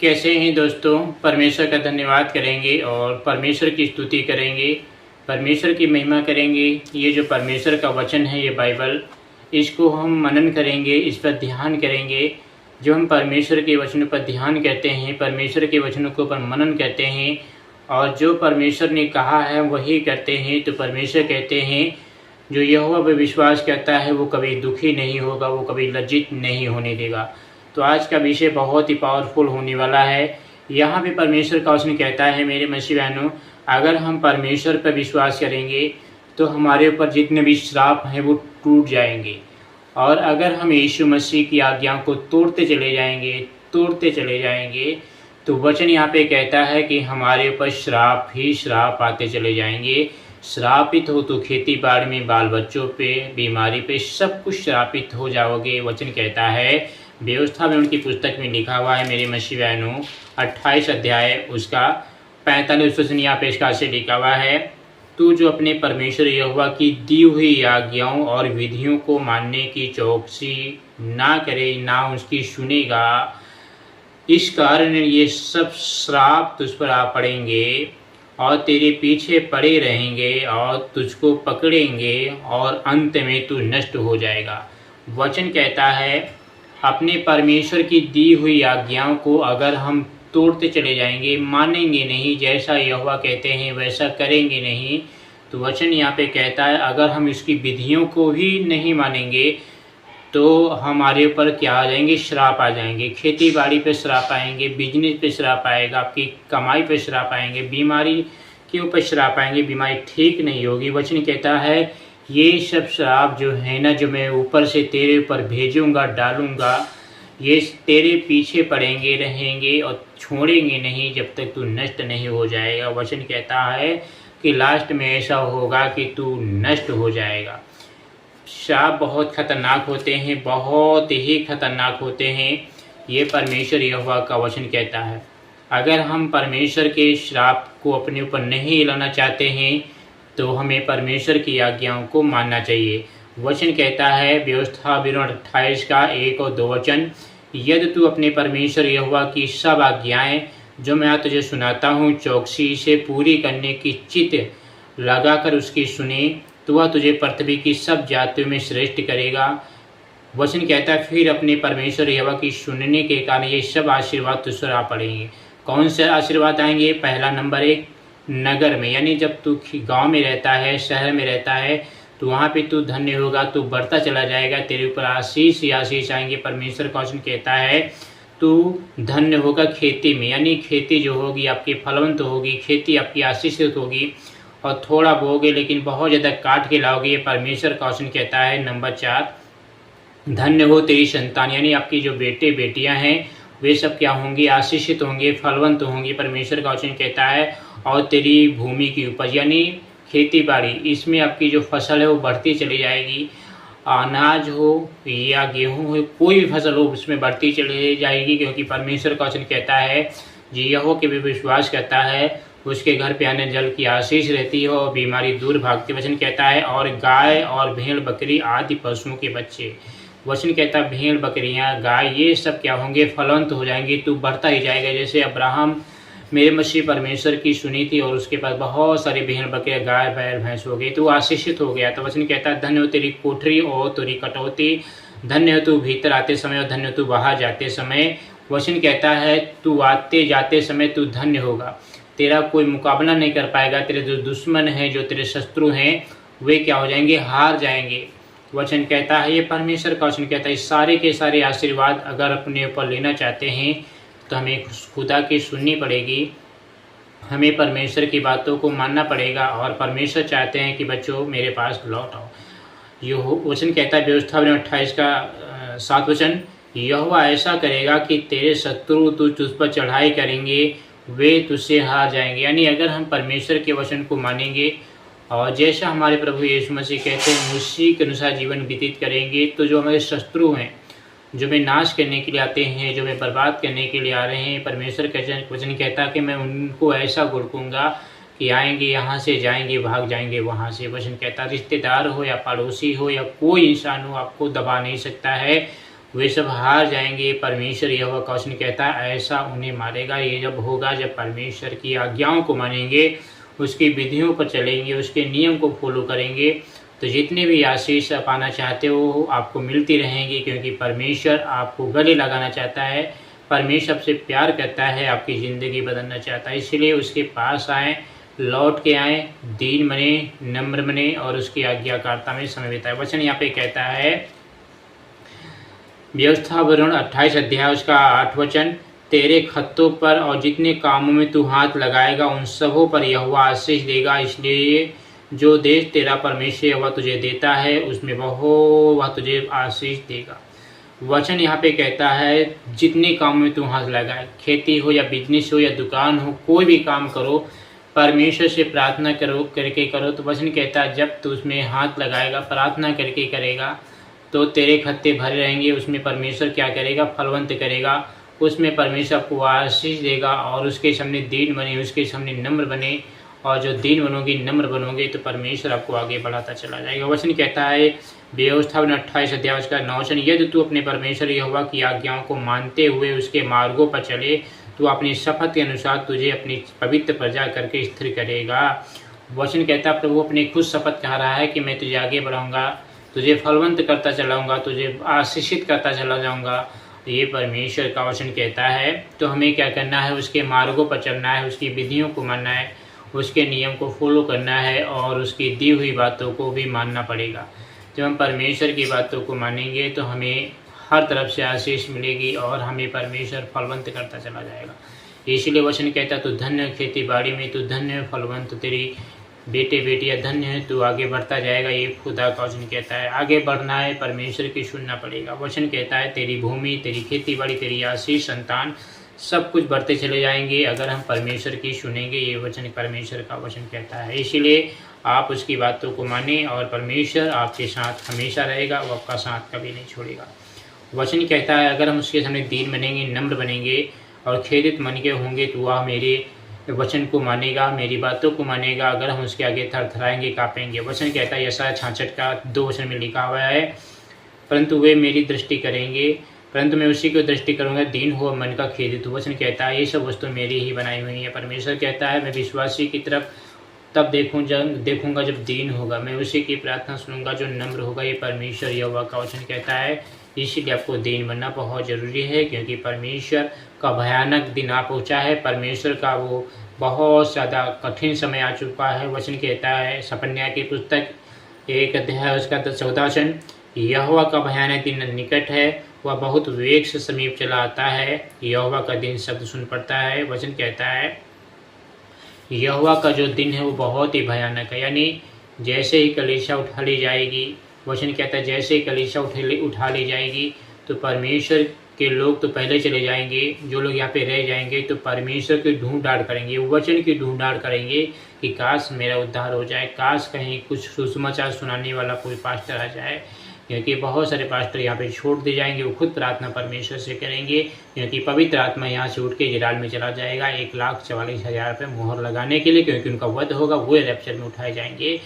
कैसे हैं दोस्तों। परमेश्वर का धन्यवाद करेंगे और परमेश्वर की स्तुति करेंगे, परमेश्वर की महिमा करेंगे। ये जो परमेश्वर का वचन है, ये बाइबल, इसको हम मनन करेंगे, इस पर ध्यान करेंगे। जो हम परमेश्वर के वचनों पर ध्यान करते हैं, परमेश्वर के वचनों को पर मनन करते हैं और जो परमेश्वर ने कहा है वही करते हैं, तो परमेश्वर कहते हैं जो यहोवा पर विश्वास करता है वो कभी दुखी नहीं होगा, वो कभी लज्जित नहीं होने देगा। तो आज का विषय बहुत ही पावरफुल होने वाला है। यहाँ पे परमेश्वर का वचन कहता है, मेरे मसीह बहनों, अगर हम परमेश्वर पर विश्वास करेंगे तो हमारे ऊपर जितने भी श्राप हैं वो टूट जाएंगे। और अगर हम यीशु मसीह की आज्ञा को तोड़ते चले जाएंगे तो वचन यहाँ पे कहता है कि हमारे ऊपर श्राप ही श्राप आते चले जाएंगे। श्रापित हो तो खेती बाड़ी में, बाल बच्चों पे, बीमारी पे, सब कुछ श्रापित हो जाओगे। वचन कहता है, व्यवस्था में उनकी पुस्तक में लिखा हुआ है मेरे मसीह बहनों, 28 अध्याय उसका 45 वचन यहाँ पे इसका से लिखा हुआ है, तू जो अपने परमेश्वर यहोवा की दी हुई आज्ञाओं और विधियों को मानने की चौकसी ना करे, ना उसकी सुनेगा, इस कारण ये सब श्राप तुझ पर आ पड़ेंगे और तेरे पीछे पड़े रहेंगे और तुझको पकड़ेंगे और अंत में तू नष्ट हो जाएगा। वचन कहता है अपने परमेश्वर की दी हुई आज्ञाओं को अगर हम तोड़ते चले जाएंगे, मानेंगे नहीं, जैसा यहोवा कहते हैं वैसा करेंगे नहीं, तो वचन यहाँ पे कहता है अगर हम इसकी विधियों को ही नहीं मानेंगे तो हमारे ऊपर क्या आ जाएंगे, श्राप आ जाएंगे। खेती बाड़ी पे श्राप आएंगे, बिजनेस पे श्राप आएगा, आपकी कमाई पे श्राप आएंगे, बीमारी के ऊपर श्राप आएंगे, बीमारी ठीक नहीं होगी। वचन कहता है ये सब श्राप जो है ना, जो मैं ऊपर से तेरे ऊपर भेजूंगा, डालूंगा, ये तेरे पीछे पड़ेंगे रहेंगे और छोड़ेंगे नहीं जब तक तू नष्ट नहीं हो जाएगा। वचन कहता है कि लास्ट में ऐसा होगा कि तू नष्ट हो जाएगा। श्राप बहुत खतरनाक होते हैं, बहुत ही खतरनाक होते हैं। ये परमेश्वर यहोवा का वचन कहता है अगर हम परमेश्वर के श्राप को अपने ऊपर नहीं लाना चाहते हैं तो हमें परमेश्वर की आज्ञाओं को मानना चाहिए। वचन कहता है व्यवस्था विवरण 28 का 1 और 2 वचन, यदि तू अपने परमेश्वर यहोवा की सब आज्ञाएं जो मैं तुझे सुनाता हूँ चौकसी से पूरी करने की चित्त लगाकर उसकी सुने तो वह तुझे पृथ्वी की सब जातियों में श्रेष्ठ करेगा। वचन कहता है फिर अपने परमेश्वर यहोवा की सुनने के कारण ये सब आशीर्वाद तुझ पर आ पड़ेंगे। कौन से आशीर्वाद आएंगे? पहला नंबर 1, नगर में, यानी जब तू गांव में रहता है, शहर में रहता है, तो वहाँ पे तू धन्य होगा, तू बढ़ता चला जाएगा, तेरे ऊपर आशीष ही आशीष आएंगे। परमेश्वर का वचन कहता है तू धन्य होगा खेती में, यानी खेती जो होगी आपकी फलवंत होगी, खेती आपकी आशीषित होगी और थोड़ा बोगे लेकिन बहुत ज़्यादा काट के लाओगे। ये परमेश्वर का वचन कहता है। नंबर 4, धन्य हो तेरी संतान, यानी आपकी जो बेटे बेटियां हैं वे सब क्या होंगी, आशीषित होंगे, फलवंत होंगे। परमेश्वर का वचन कहता है और तेरी भूमि की उपज, यानी खेती बाड़ी, इसमें आपकी जो फसल है वो बढ़ती चली जाएगी। अनाज हो या गेहूं हो, कोई भी फसल हो उसमें बढ़ती चली जाएगी, क्योंकि परमेश्वर का वचन कहता है जो यहोवा के भी विश्वास करता है उसके घर पे अन्न जल की आशीष रहती है और बीमारी दूर भागती। वचन कहता है और गाय और भेड़ बकरी आदि पशुओं के बच्चे, वचन कहता है भेड़ बकरियां, गाय, ये सब क्या होंगे, फलवंत हो जाएंगे, तू बढ़ता ही जाएगा। जैसे अब्राहम मेरे मसीह परमेश्वर की सुनी थी और उसके पास बहुत सारे भेड़ बकरियां, गाय बैल भैंस हो गई, तो आशीषित हो गया। तो वचन कहता है धन्य हो तेरी कोठरी और तेरी कटौती, धन्य हो तू भीतर आते समय और धन्य हो तू बाहर जाते समय। वचन कहता है तू आते जाते समय तू धन्य होगा, तेरा कोई मुकाबला नहीं कर पाएगा। तेरे जो दुश्मन हैं, जो तेरे शत्रु हैं, वे क्या हो जाएंगे, हार जाएंगे। वचन कहता है, ये परमेश्वर का वचन कहता है, सारे के सारे आशीर्वाद अगर अपने ऊपर लेना चाहते हैं तो हमें खुदा की सुननी पड़ेगी, हमें परमेश्वर की बातों को मानना पड़ेगा। और परमेश्वर चाहते हैं कि बच्चों मेरे पास लौट आओ। ये वचन कहता है व्यवस्था 28 का 7 वचन, यहोवा ऐसा करेगा कि तेरे शत्रु तुझ पर चढ़ाई करेंगे, वे तुझसे हार जाएंगे। यानी अगर हम परमेश्वर के वचन को मानेंगे और जैसा हमारे प्रभु यीशु मसीह कहते हैं उसी के अनुसार जीवन व्यतीत करेंगे, तो जो हमारे शत्रु हैं, जो मैं नाश करने के लिए आते हैं, जो मैं बर्बाद करने के लिए आ रहे हैं, परमेश्वर का वचन कहता है कि मैं उनको ऐसा गुड़कूँगा कि आएंगे यहाँ से, जाएंगे भाग जाएंगे वहाँ से। वचन कहता है रिश्तेदार हो या पड़ोसी हो या कोई इंसान हो, आपको दबा नहीं सकता है। वे सब हार जाएंगे। परमेश्वर यहोवा का वचन कहता है ऐसा उन्हें मारेगा। ये जब होगा जब परमेश्वर की आज्ञाओं को मानेंगे, उसकी विधियों पर चलेंगे, उसके नियम को फॉलो करेंगे, तो जितने भी आशीष पाना चाहते हो आपको मिलती रहेंगी, क्योंकि परमेश्वर आपको गले लगाना चाहता है। परमेश्वर आपसे प्यार करता है, आपकी ज़िंदगी बदलना चाहता है। इसलिए उसके पास आएँ, लौट के आएँ, दीन बने, नम्र बने और उसकी आज्ञाकारिता में समय बिताए। वचन यहाँ पे कहता है व्यवस्थावरण 28 अध्याय उसका 8 वचन, तेरे खत्तों पर और जितने कामों में तू हाथ लगाएगा उन सबों पर यहोवा आशीष देगा। इसलिए जो देश तेरा परमेश्वर यहोवा तुझे देता है उसमें वह तुझे आशीष देगा। वचन यहाँ पे कहता है जितने काम में तू हाथ लगाए, खेती हो या बिजनेस हो या दुकान हो, कोई भी काम करो, परमेश्वर से प्रार्थना करके करो। तो वचन कहता है जब तू उसमें हाथ लगाएगा, प्रार्थना करके करेगा, तो तेरे खत्ते भरे रहेंगे। उसमें परमेश्वर क्या करेगा? फलवंत करेगा। उसमें परमेश्वर आपको आशीष देगा और उसके सामने दीन बने, उसके सामने नम्र बने। और जो दीन बनोगे, नम्र बनोगे, तो परमेश्वर आपको आगे बढ़ाता चला जाएगा। वचन कहता है व्यवस्थापन 28 अध्याय उसका 9 वचन, यदि तू अपने परमेश्वर यहोवा की आज्ञाओं को मानते हुए उसके मार्गों पर चले तो अपनी शपथ के अनुसार तुझे अपनी पवित्र प्रजा करके स्थिर करेगा। वचन कहता है प्रभु अपनी खुद शपथ कह रहा है कि मैं तुझे आगे बढ़ाऊंगा, तुझे फलवंत करता चलाऊंगा, तुझे आशीषित करता चला जाऊंगा। ये परमेश्वर का वचन कहता है। तो हमें क्या करना है? उसके मार्गों पर चलना है, उसकी विधियों को मानना है, उसके नियम को फॉलो करना है और उसकी दी हुई बातों को भी मानना पड़ेगा। जब हम परमेश्वर की बातों को मानेंगे तो हमें हर तरफ से आशीष मिलेगी और हमें परमेश्वर फलवंत करता चला जाएगा। इसीलिए वचन कहता तू धन्य खेती बाड़ी में, तू धन्य फलवंत, तेरी बेटे बेटियाँ धन्य है, तू आगे बढ़ता जाएगा। ये खुदा का वचन कहता है। आगे बढ़ना है, परमेश्वर की सुनना पड़ेगा। वचन कहता है तेरी भूमि, तेरी खेती बाड़ी, तेरी आशीष, संतान, सब कुछ बढ़ते चले जाएंगे अगर हम परमेश्वर की सुनेंगे। ये वचन परमेश्वर का वचन कहता है। इसीलिए आप उसकी बातों को मानें और परमेश्वर आपके साथ हमेशा रहेगा, वो आपका साथ कभी नहीं छोड़ेगा। वचन कहता है अगर हम उसके सामने दीन बनेंगे, नम्र बनेंगे और खेदित मन के होंगे तो वह मेरे वचन को मानेगा, मेरी बातों को मानेगा। अगर हम उसके आगे थरथराएंगे, काँपेंगे। वचन कहता है यशायाह 66 का 2 वचन में लिखा हुआ है, परंतु वे मेरी दृष्टि करेंगे, परंतु मैं उसी को दृष्टि करूंगा दीन हो, मन का खेदित हो। वचन कहता है ये सब वस्तु मेरी ही बनाई हुई है। परमेश्वर कहता है मैं विश्वासी की तरफ तब देखूंगा जब दीन होगा, मैं उसी की प्रार्थना सुनूंगा जो नम्र होगा। ये परमेश्वर यहोवा का वचन कहता है। इसीलिए आपको दीन बनना बहुत ज़रूरी है, क्योंकि परमेश्वर का भयानक दिन आ पहुँचा है। परमेश्वर का वो बहुत ज़्यादा कठिन समय आ चुका है। वचन कहता है सपन्या की पुस्तक 1 अध्याय उसका 14 वचन, यहोवा का भयानक दिन निकट है, वह बहुत वेग से समीप चला आता है। यहोवा का दिन शब्द सुन पड़ता है। वचन कहता है यहोवा का जो दिन है वो बहुत ही भयानक है। यानी जैसे ही कलीसिया उठा ली जाएगी, वचन कहता है जैसे ही कलीसिया उठा ली जाएगी तो परमेश्वर के लोग तो पहले चले जाएंगे। जो लोग यहाँ पे रह जाएंगे तो परमेश्वर की ढूंढ डाड़ करेंगे, वचन की ढूंढ डाड़ करेंगे कि काश मेरा उद्धार हो जाए, काश कहीं कुछ सुसमाचार सुनाने वाला कोई पास्टर आ जाए। क्योंकि बहुत सारे पास्टर यहाँ पे छोड़ दे जाएंगे, वो खुद प्रार्थना परमेश्वर से करेंगे, क्योंकि पवित्र आत्मा यहाँ से उठ के इजराइल में चला जाएगा 1,44,000 पे मोहर लगाने के लिए, क्योंकि उनका वध होगा, वो रैप्चर में उठाए जाएंगे,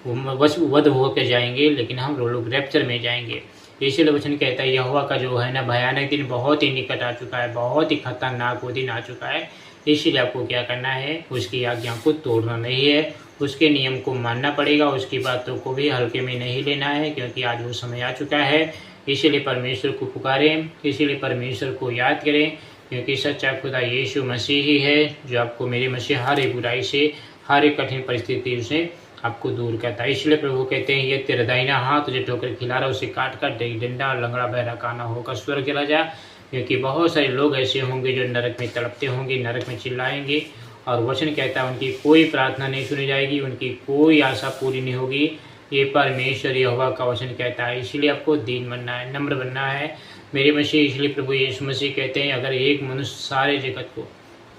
बस वध होकर जाएंगे, लेकिन हम लोग रैप्चर में जाएंगे। इसीलिए वचन कहता है यहोवा का जो है ना भयानक दिन बहुत ही निकट आ चुका है, बहुत ही खतरनाक वो दिन आ चुका है। इसीलिए आपको क्या करना है? उसकी आज्ञा को तोड़ना नहीं है, उसके नियम को मानना पड़ेगा, उसकी बातों को भी हल्के में नहीं लेना है, क्योंकि आज वो समय आ चुका है। इसीलिए परमेश्वर को पुकारें, इसीलिए परमेश्वर को याद करें, क्योंकि सच्चा खुदा यीशु मसीह ही है जो आपको मेरे मसीह हर एक बुराई से, हर एक कठिन परिस्थिति से आपको दूर करता है। इसलिए प्रभु कहते हैं ये तेरा दाहिना हाथ तुझे ठोकर खिला रहा, उसे काट कर डंडा लंगड़ा बहरा काना होकर स्वर्ग चला जा। क्योंकि बहुत सारे लोग ऐसे होंगे जो नरक में तड़पते होंगे, नरक में चिल्लाएंगे, और वचन कहता है उनकी कोई प्रार्थना नहीं सुनी जाएगी, उनकी कोई आशा पूरी नहीं होगी। ये परमेश्वर यहोवा का वचन कहता है। इसलिए आपको दीन बनना है, नम्र बनना है मेरे मसीह। इसलिए प्रभु यीशु मसीह कहते हैं अगर एक मनुष्य सारे जगत को,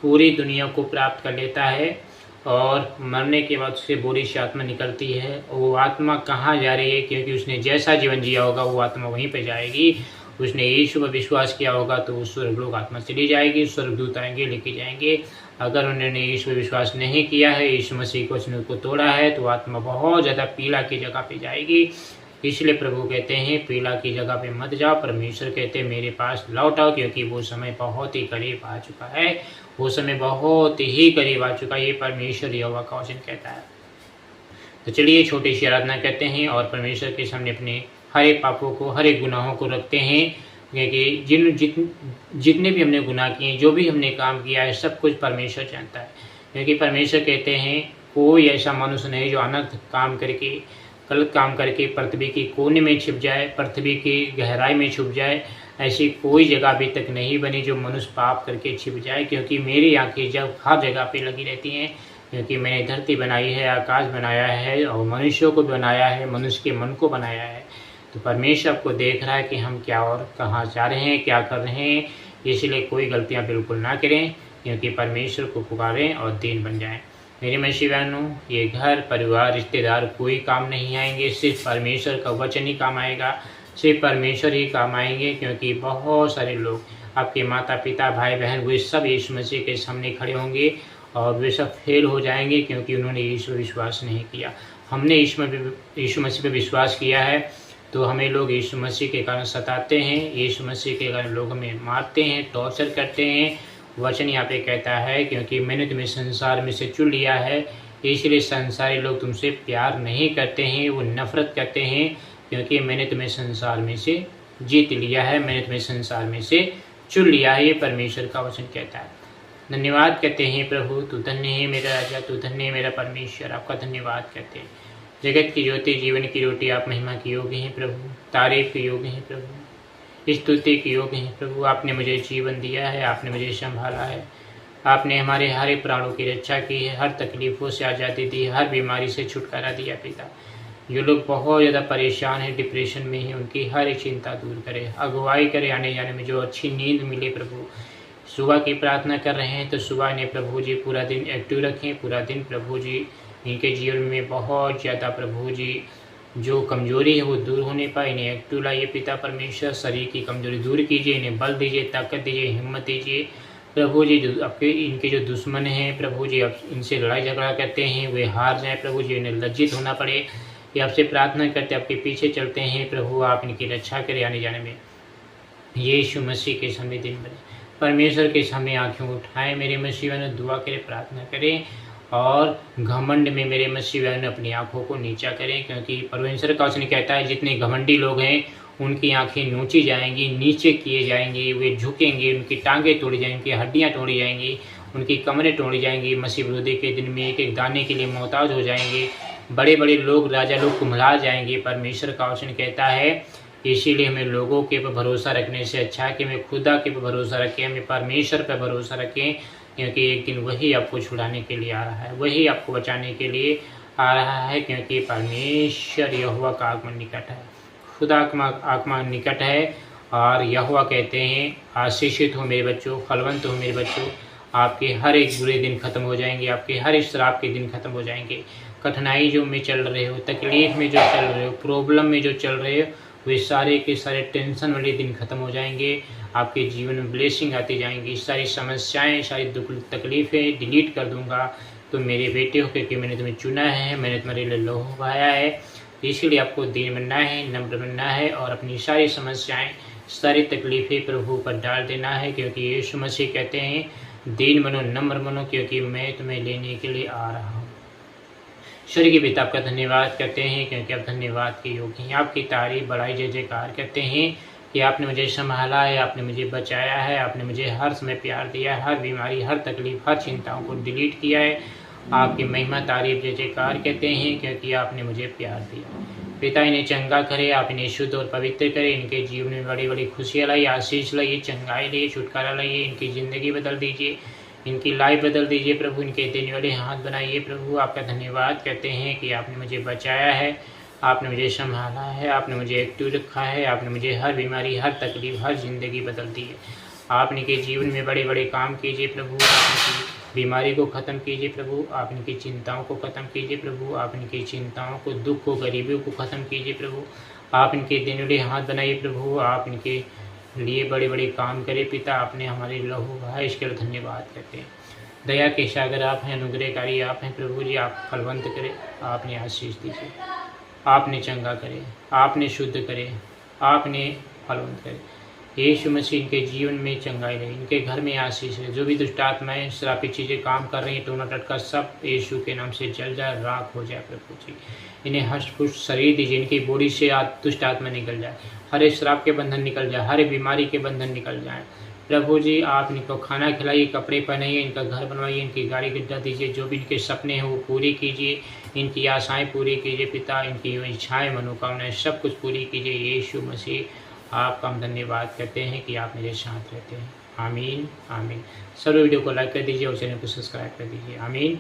पूरी दुनिया को प्राप्त कर लेता है और मरने के बाद उससे बुरी सी आत्मा निकलती है, वो आत्मा कहाँ जा रही है? क्योंकि उसने जैसा जीवन जिया होगा वो आत्मा वहीं पे जाएगी। उसने यीशु पर विश्वास किया होगा तो वो स्वर्गलोक आत्मा चली जाएगी, स्वर्गदूत आएंगे लेके जाएंगे। अगर उन्होंने यीशु पर विश्वास नहीं किया है, यीशु मसीह को वचन को तोड़ा है, तो आत्मा बहुत ज़्यादा पीड़ा की जगह पे जाएगी। इसलिए प्रभु कहते हैं पीला की जगह पे मत जाओ। परमेश्वर कहते हैं मेरे पास लौट आओ, क्योंकि वो समय बहुत ही करीब आ चुका है, वो समय बहुत ही करीब आ चुका है। ये परमेश्वर यहोवा का वचन कहता है। तो चलिए छोटी सी आराधना करते हैं और परमेश्वर के सामने अपने हर एक पापों को, हर एक गुनाहों को रखते हैं, क्योंकि जितने भी हमने गुनाह किए, जो भी हमने काम किया है, सब कुछ परमेश्वर जानता है। क्योंकि परमेश्वर कहते हैं कोई ऐसा मनुष्य नहीं जो अनर्थ काम करके, गलत काम करके पृथ्वी के कोने में छिप जाए, पृथ्वी की गहराई में छुप जाए। ऐसी कोई जगह अभी तक नहीं बनी जो मनुष्य पाप करके छिप जाए, क्योंकि मेरी आंखें जब हर जगह पे लगी रहती हैं, क्योंकि मैंने धरती बनाई है, आकाश बनाया है और मनुष्यों को बनाया है, मनुष्य के मन को बनाया है। तो परमेश्वर आपको देख रहा है कि हम क्या और कहाँ जा रहे हैं, क्या कर रहे हैं। इसलिए कोई गलतियाँ बिल्कुल ना करें, क्योंकि परमेश्वर को पुकारें और दीन बन जाएं। मेरे मसीह बहनों, ये घर परिवार रिश्तेदार कोई काम नहीं आएंगे, सिर्फ परमेश्वर का वचन ही काम आएगा, सिर्फ परमेश्वर ही काम आएंगे। क्योंकि बहुत सारे लोग, आपके माता पिता भाई बहन, वे सब यीशु मसीह के सामने खड़े होंगे और वे सब फेल हो जाएंगे, क्योंकि उन्होंने यीशु विश्वास नहीं किया। हमने यीशु मसीह पर विश्वास किया है, तो हमें लोग यीशु मसीह के कारण सताते हैं, यीशु मसीह के कारण लोग हमें मारते हैं, टॉर्चर करते हैं। वचन यहाँ पे कहता है क्योंकि मैंने तुम्हें संसार में से चुन लिया है, इसलिए संसारी लोग तुमसे प्यार नहीं करते हैं, वो नफरत करते हैं, क्योंकि मैंने तुम्हें संसार में से जीत लिया है, मैंने तुम्हें संसार में से चुन लिया है। ये परमेश्वर का वचन कहता है। धन्यवाद कहते हैं प्रभु, तू धन्य है मेरा राजा, तू धन्य है मेरा परमेश्वर। आपका धन्यवाद कहते हैं। जगत की ज्योति, जीवन की रोटी, आप महिमा के योग्य हैं प्रभु, तारीफ के योग्य हैं प्रभु, स्तुति के योग्य हैं प्रभु। आपने मुझे जीवन दिया है, आपने मुझे संभाला है, आपने हमारे हर एक प्राणों की रक्षा की है, हर तकलीफ़ों से आज़ादी दी, हर बीमारी से छुटकारा दिया पिता। जो लोग बहुत ज़्यादा परेशान हैं, डिप्रेशन में हैं, उनकी हर एक चिंता दूर करे, अगुवाई करे, आने जाने में जो अच्छी नींद मिले प्रभु। सुबह की प्रार्थना कर रहे हैं तो सुबह ने प्रभु जी पूरा दिन एक्टिव रखें, पूरा दिन प्रभु जी इनके जीवन में बहुत ज़्यादा प्रभु जी जो कमजोरी है वो दूर होने पाए, इन्हें एक्टिव लाइए पिता परमेश्वर। शरीर की कमजोरी दूर कीजिए, इन्हें बल दीजिए, ताकत दीजिए, हिम्मत दीजिए प्रभु जी। आपके इनके जो दुश्मन हैं प्रभु जी, अब इनसे लड़ाई झगड़ा करते हैं, वे हार जाएं प्रभु जी, इन्हें लज्जित होना पड़े। ये आपसे प्रार्थना करते आपके पीछे चलते हैं प्रभु, आप इनकी रक्षा करें आने जाने में। यीशु मसीह के सामने दिन बने, परमेश्वर के सामने आँखें उठाएं मेरे मसीह ने, दुआ करें, प्रार्थना करें और घमंड में मेरे मसीह ने अपनी आंखों को नीचा करें। क्योंकि परमेश्वर का वचन कहता है जितने घमंडी लोग हैं उनकी आंखें नोची जाएंगी, नीचे किए जाएंगे, वे झुकेंगे, उनकी टांगें तोड़ी जाएंगी, उनकी हड्डियां तोड़ी जाएंगी, उनकी कमरें तोड़ी जाएंगी। मसीह विरोधी के दिन में एक एक दाने के लिए मोहताज हो जाएंगे, बड़े बड़े लोग, राजा लोग कुम्हला जाएंगे। परमेश्वर का वचन कहता है इसीलिए हमें लोगों के पर भरोसा रखने से अच्छा है कि हमें खुदा के पर भरोसा रखें, हमें परमेश्वर पर भरोसा रखें। क्योंकि एक दिन वही आपको छुड़ाने के लिए आ रहा है, वही आपको बचाने के लिए आ रहा है। क्योंकि परमेश्वर यहोवा का आगमन निकट है, खुदा का आगमन निकट है। और यहोवा कहते हैं आशीषित हो मेरे बच्चों, फलवंत हो मेरे बच्चों, आपके हर एक बुरे दिन खत्म हो जाएंगे, आपके हर एक श्राप के दिन खत्म हो जाएंगे। कठिनाई जो में चल रहे हो, तकलीफ में जो चल रहे हो, प्रॉब्लम में जो चल रहे हो, वे सारे के सारे टेंशन वाले दिन खत्म हो जाएंगे। आपके जीवन में ब्लेसिंग आती जाएंगी, सारी समस्याएं, सारी दुख तकलीफ़ें डिलीट कर दूंगा। तो मेरे बेटे हो क्योंकि मैंने तुम्हें चुना है, मैंने तुम्हारे लिए लहू बहाया है, इसलिए आपको दीन बनना है, नम्र बनना है और अपनी सारी समस्याएं, सारी तकलीफ़ें प्रभु पर डाल देना है। क्योंकि यीशु मसीह कहते हैं दीन बनो, नम्र बनो, क्योंकि मैं तुम्हें लेने के लिए आ रहा हूँ। स्वर्गीय पिता आपका धन्यवाद करते हैं, क्योंकि आप धन्यवाद के योग्य हैं। आपकी तारीफ बड़ाई जय जयकार करते हैं कि आपने मुझे संभाला है, आपने मुझे बचाया है, आपने मुझे हर समय प्यार दिया है, हर बीमारी, हर तकलीफ, हर चिंताओं को डिलीट किया है। आपकी महिमा तारीफ जय जयकार कहते हैं, क्योंकि आपने मुझे प्यार दिया। पिता इन्हें चंगा करे, आप इन्हें शुद्ध और पवित्र करें, इनके जीवन में बड़ी बड़ी खुशियाँ लाइए, आशीष लाइए, चंगाई लाइए, छुटकारा लाइए, इनकी ज़िंदगी बदल दीजिए, इनकी लाइफ बदल दीजिए प्रभु, इनके देने वाले हाथ बनाइए प्रभु। आपका धन्यवाद कहते हैं कि आपने मुझे बचाया है, आपने मुझे संभाला है, आपने मुझे एक्टिव रखा है, आपने मुझे हर बीमारी, हर तकलीफ, हर जिंदगी बदल दी है। आप इनके जीवन में बड़े बड़े काम कीजिए प्रभु, आप इनकी बीमारी को ख़त्म कीजिए प्रभु, आप इनकी चिंताओं को ख़त्म कीजिए प्रभु, आप इनकी चिंताओं को, दुख को, गरीबियों को ख़त्म कीजिए प्रभु। आप इनके देने वाले हाथ बनाइए प्रभु, आप इनके लिए बड़े बड़े काम करें पिता। आपने हमारे लहू बहाया, इसके लिए धन्यवाद करते हैं। दया के सागर आप हैं, अनुग्रहकारी आप हैं प्रभु जी, आप फलवंत करें, आपने आशीष दीजिए। आपने चंगा करे, आपने शुद्ध करे, आपने फलवंत करे। यीशु मसीह इनके जीवन में चंगाई रहे, इनके घर में आशीष है। जो भी दुष्ट आत्माएं श्रापित चीज़ें काम कर रही हैं, टोना टटका सब यीशु के नाम से जल जाए, राख हो जाए प्रभु जी। इन्हें हष्ट पुष्ट शरीर दीजिए, इनकी बॉडी से दुष्ट आत्मा निकल जाए, हर एक श्राप के बंधन निकल जाए, हर एक बीमारी के बंधन निकल जाए प्रभु जी। आप इनको खाना खिलाइए, कपड़े पहनाइए, इनका घर बनवाइए, इनकी गाड़ी गड्ढा दीजिए, जो भी इनके सपने हैं वो पूरी कीजिए, इनकी आशाएं पूरी कीजिए पिता, इनकी इच्छाएं मनोकामनाएं सब कुछ पूरी कीजिए। यीशु मसीह आपका हम धन्यवाद करते हैं कि आप मेरे साथ रहते हैं। आमीन आमीन। सभी वीडियो को लाइक कर दीजिए और चैनल को सब्सक्राइब कर दीजिए। आमीन।